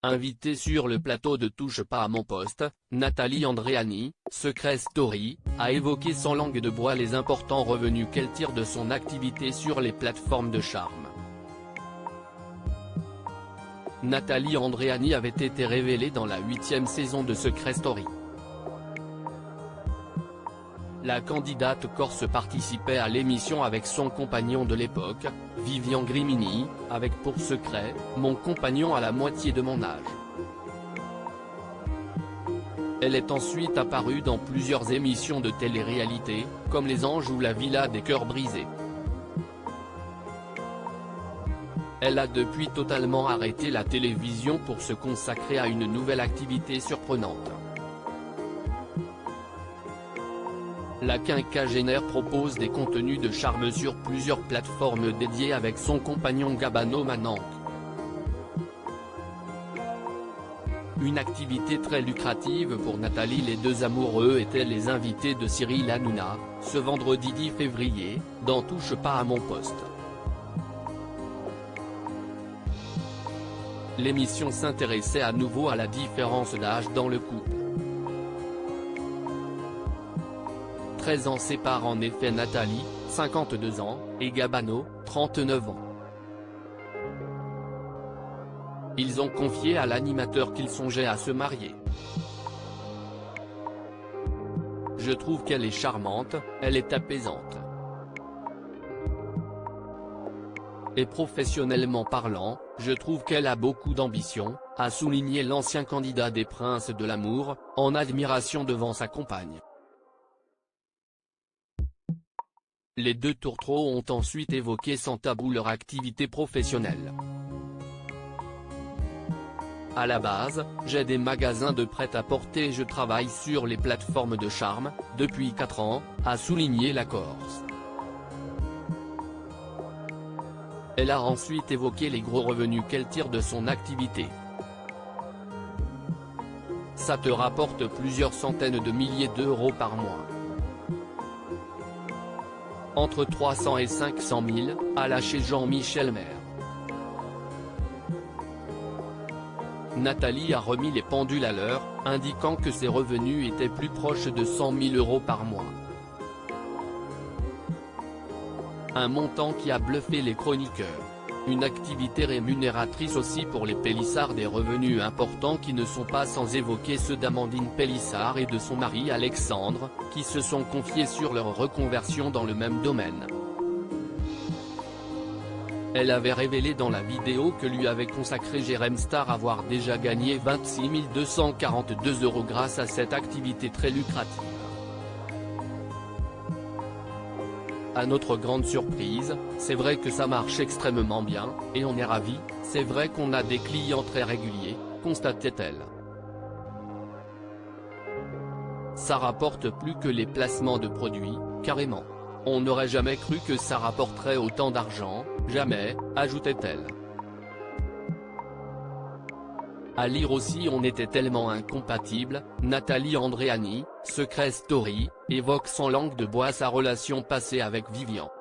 Invitée sur le plateau de Touche pas à mon poste, Nathalie Andréani, Secret Story, a évoqué sans langue de bois les importants revenus qu'elle tire de son activité sur les plateformes de charme. Nathalie Andréani avait été révélée dans la 8e saison de Secret Story. La candidate corse participait à l'émission avec son compagnon de l'époque, Vivian Grimini, avec pour secret « Mon compagnon a la moitié de mon âge ». Elle est ensuite apparue dans plusieurs émissions de télé-réalité, comme Les Anges ou La Villa des Cœurs Brisés. Elle a depuis totalement arrêté la télévision pour se consacrer à une nouvelle activité surprenante. La quinquagénaire propose des contenus de charme sur plusieurs plateformes dédiées avec son compagnon Gabano Manank. Une activité très lucrative pour Nathalie. Les deux amoureux étaient les invités de Cyril Hanouna, ce vendredi 10 février, dans Touche pas à mon poste. L'émission s'intéressait à nouveau à la différence d'âge dans le couple. 13 ans séparent en effet Nathalie, 52 ans, et Gabano, 39 ans. Ils ont confié à l'animateur qu'ils songeaient à se marier. Je trouve qu'elle est charmante, elle est apaisante. Et professionnellement parlant, je trouve qu'elle a beaucoup d'ambition, a souligné l'ancien candidat des Princes de l'amour, en admiration devant sa compagne. Les deux tourtereaux ont ensuite évoqué sans tabou leur activité professionnelle. À la base, j'ai des magasins de prêt-à-porter et je travaille sur les plateformes de charme, depuis 4 ans, a souligné la Corse. Elle a ensuite évoqué les gros revenus qu'elle tire de son activité. Ça te rapporte plusieurs centaines de milliers d'euros par mois. Entre 300 et 500 000, a lâché Jean-Michel Maire. Nathalie a remis les pendules à l'heure, indiquant que ses revenus étaient plus proches de 100 000 euros par mois. Un montant qui a bluffé les chroniqueurs. Une activité rémunératrice aussi pour les Pélissard, des revenus importants qui ne sont pas sans évoquer ceux d'Amandine Pélissard et de son mari Alexandre, qui se sont confiés sur leur reconversion dans le même domaine. Elle avait révélé dans la vidéo que lui avait consacré Jérém Star avoir déjà gagné 26 242 € grâce à cette activité très lucrative. À notre grande surprise, c'est vrai que ça marche extrêmement bien, et on est ravis, c'est vrai qu'on a des clients très réguliers, constatait-elle. Ça rapporte plus que les placements de produits, carrément. On n'aurait jamais cru que ça rapporterait autant d'argent, jamais, ajoutait-elle. À lire aussi on était tellement incompatibles, Nathalie Andréani, Secret Story, évoque sans langue de bois sa relation passée avec Vivian.